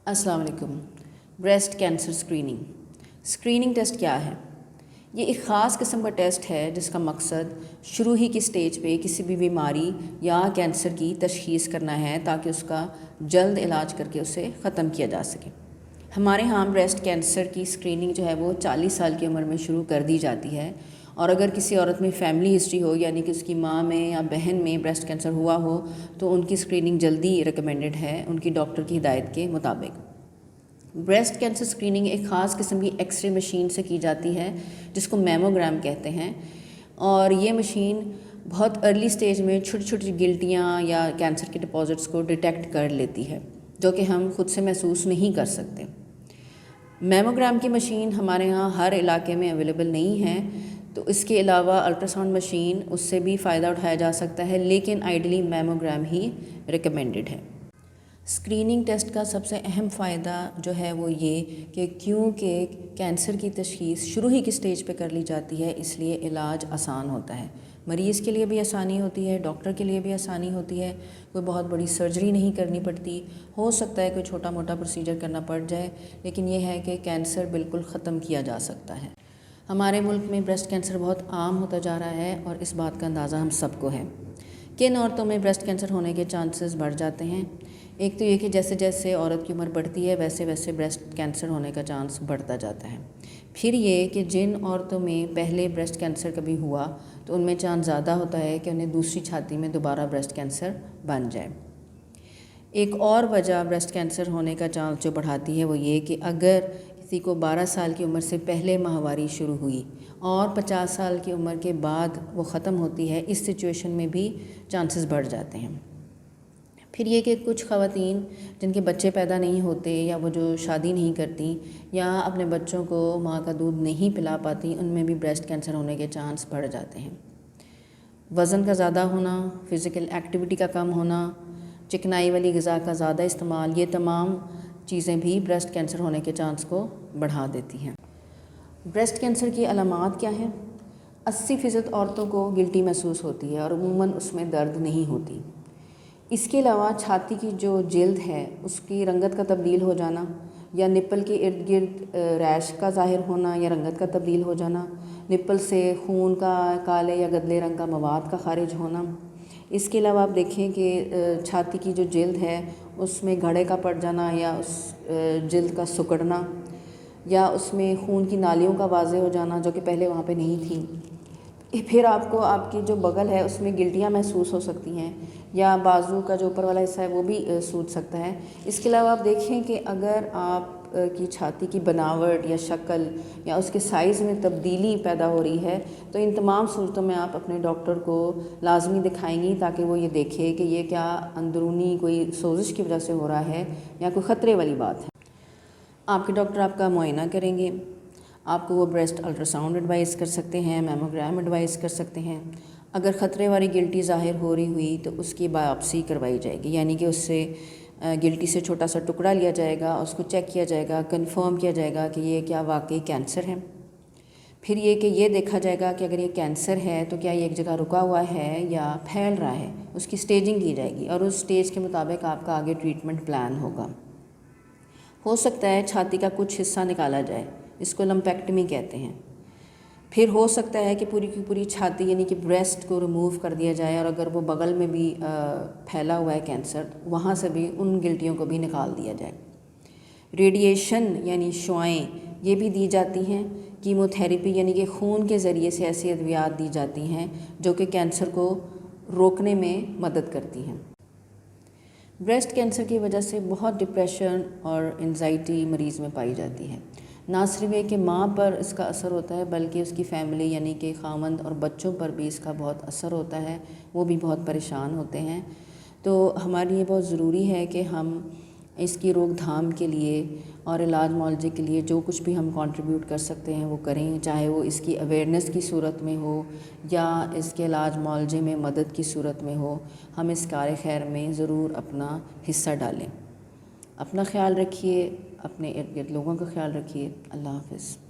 السلام علیکم۔ Breast cancer screening test کیا ہے؟ یہ ایک خاص قسم کا ٹیسٹ ہے جس کا مقصد شروع ہی کی سٹیج پہ کسی بھی بیماری یا کینسر کی تشخیص کرنا ہے تاکہ اس کا جلد علاج کر کے اسے ختم کیا جا سکے۔ ہمارے ہاں بریسٹ کینسر کی اسکریننگ جو ہے وہ 40 سال کی عمر میں شروع کر دی جاتی ہے، اور اگر کسی عورت میں فیملی ہسٹری ہو، یعنی کہ اس کی ماں میں یا بہن میں بریسٹ کینسر ہوا ہو، تو ان کی اسکریننگ جلدی ریکمینڈڈ ہے ان کی ڈاکٹر کی ہدایت کے مطابق۔ بریسٹ کینسر اسکریننگ ایک خاص قسم کی ایکس رے مشین سے کی جاتی ہے جس کو میموگرام کہتے ہیں، اور یہ مشین بہت ارلی سٹیج میں چھوٹی چھوٹی گلٹیاں یا کینسر کے ڈپازٹس کو ڈیٹیکٹ کر لیتی ہے جو کہ ہم خود سے محسوس نہیں کر سکتے۔ میموگرام کی مشین ہمارے ہاں ہر علاقے میں اویلیبل نہیں ہے، تو اس کے علاوہ الٹراساؤنڈ مشین اس سے بھی فائدہ اٹھایا جا سکتا ہے، لیکن آئیڈلی میموگرام ہی ریکمینڈڈ ہے۔ اسکریننگ ٹیسٹ کا سب سے اہم فائدہ جو ہے وہ یہ کہ کیونکہ کینسر کی تشخیص شروع ہی کی سٹیج پہ کر لی جاتی ہے، اس لیے علاج آسان ہوتا ہے۔ مریض کے لیے بھی آسانی ہوتی ہے، ڈاکٹر کے لیے بھی آسانی ہوتی ہے، کوئی بہت بڑی سرجری نہیں کرنی پڑتی۔ ہو سکتا ہے کوئی چھوٹا موٹا پروسیجر کرنا پڑ جائے، لیکن یہ ہے کہ کینسر بالکل ختم کیا جا سکتا ہے۔ ہمارے ملک میں بریسٹ کینسر بہت عام ہوتا جا رہا ہے، اور اس بات کا اندازہ ہم سب کو ہے۔ کن عورتوں میں بریسٹ کینسر ہونے کے چانسز بڑھ جاتے ہیں؟ ایک تو یہ کہ جیسے جیسے عورت کی عمر بڑھتی ہے ویسے ویسے بریسٹ کینسر ہونے کا چانس بڑھتا جاتا ہے۔ پھر یہ کہ جن عورتوں میں پہلے بریسٹ کینسر کبھی ہوا تو ان میں چانس زیادہ ہوتا ہے کہ انہیں دوسری چھاتی میں دوبارہ بریسٹ کینسر بن جائے۔ ایک اور وجہ بریسٹ کینسر ہونے کا چانس جو بڑھاتی ہے وہ یہ کہ اگر کسی کو 12 سال کی عمر سے پہلے ماہواری شروع ہوئی اور 50 سال کی عمر کے بعد وہ ختم ہوتی ہے، اس سچویشن میں بھی چانسز بڑھ جاتے ہیں۔ پھر یہ کہ کچھ خواتین جن کے بچے پیدا نہیں ہوتے، یا وہ جو شادی نہیں کرتی، یا اپنے بچوں کو ماں کا دودھ نہیں پلا پاتی، ان میں بھی بریسٹ کینسر ہونے کے چانس بڑھ جاتے ہیں۔ وزن کا زیادہ ہونا، فزیکل ایکٹیویٹی کا کم ہونا، چکنائی والی غذا کا زیادہ استعمال، یہ تمام چیزیں بھی بریسٹ کینسر ہونے کے چانس کو بڑھا دیتی ہیں۔ بریسٹ کینسر کی علامات کیا ہیں؟ 80% عورتوں کو گلٹی محسوس ہوتی ہے اور عموماً اس میں درد نہیں ہوتی۔ اس کے علاوہ چھاتی کی جو جلد ہے اس کی رنگت کا تبدیل ہو جانا، یا نپل کے ارد گرد ریش کا ظاہر ہونا یا رنگت کا تبدیل ہو جانا، نپل سے خون کا کالے یا گدلے رنگ کا مواد کا خارج ہونا۔ اس کے علاوہ آپ دیکھیں کہ چھاتی کی جو جلد ہے اس میں گھڑے کا پڑ جانا، یا اس جلد کا سکڑنا، یا اس میں خون کی نالیوں کا واضح ہو جانا جو کہ پہلے وہاں پہ نہیں تھیں۔ پھر آپ کو آپ کی جو بغل ہے اس میں گلٹیاں محسوس ہو سکتی ہیں، یا بازو کا جو اوپر والا حصہ ہے وہ بھی سوج سکتا ہے۔ اس کے علاوہ آپ دیکھیں کہ اگر آپ کی چھاتی کی بناوٹ یا شکل یا اس کے سائز میں تبدیلی پیدا ہو رہی ہے تو ان تمام صورتوں میں آپ اپنے ڈاکٹر کو لازمی دکھائیں گی تاکہ وہ یہ دیکھے کہ یہ کیا اندرونی کوئی سوزش کی وجہ سے ہو رہا ہے یا کوئی خطرے والی بات ہے۔ آپ کے ڈاکٹر آپ کا معائنہ کریں گے، آپ کو وہ بریسٹ الٹراساؤنڈ ایڈوائز کر سکتے ہیں، میموگرام ایڈوائز کر سکتے ہیں۔ اگر خطرے والی گلٹی ظاہر ہو رہی ہوئی تو اس کی بایوپسی کروائی جائے گی، یعنی کہ اس سے گلٹی سے چھوٹا سا ٹکڑا لیا جائے گا، اس کو چیک کیا جائے گا، کنفرم کیا جائے گا کہ یہ کیا واقعی کینسر ہے۔ پھر یہ کہ یہ دیکھا جائے گا کہ اگر یہ کینسر ہے تو کیا یہ ایک جگہ رکا ہوا ہے یا پھیل رہا ہے، اس کی سٹیجنگ کی جائے گی اور اس سٹیج کے مطابق آپ کا آگے ٹریٹمنٹ پلان ہوگا۔ ہو سکتا ہے چھاتی کا کچھ حصہ نکالا جائے، اس کو لمپیکٹمی کہتے ہیں۔ پھر ہو سکتا ہے کہ پوری کی پوری چھاتی یعنی کہ بریسٹ کو ریموو کر دیا جائے، اور اگر وہ بغل میں بھی پھیلا ہوا ہے کینسر وہاں سے بھی ان گلٹیوں کو بھی نکال دیا جائے۔ ریڈیشن یعنی شعاعیں یہ بھی دی جاتی ہیں۔ کیمو تھیراپی یعنی کہ خون کے ذریعے سے ایسی ادویات دی جاتی ہیں جو کہ کینسر کو روکنے میں مدد کرتی ہیں۔ بریسٹ کینسر کی وجہ سے بہت ڈپریشن اور انزائٹی مریض میں پائی جاتی ہے۔ نہ صرف یہ کہ ماں پر اس کا اثر ہوتا ہے بلکہ اس کی فیملی یعنی کہ خاوند اور بچوں پر بھی اس کا بہت اثر ہوتا ہے، وہ بھی بہت پریشان ہوتے ہیں۔ تو ہمارے لیے بہت ضروری ہے کہ ہم اس کی روک تھام کے لیے اور علاج معالجے کے لیے جو کچھ بھی ہم کنٹریبیوٹ کر سکتے ہیں وہ کریں، چاہے وہ اس کی اویئرنیس کی صورت میں ہو یا اس کے علاج معالجے میں مدد کی صورت میں ہو۔ ہم اس کار خیر میں ضرور اپنا حصہ ڈالیں۔ اپنا خیال رکھیے، اپنے ارد گرد لوگوں کا خیال رکھیے۔ اللہ حافظ۔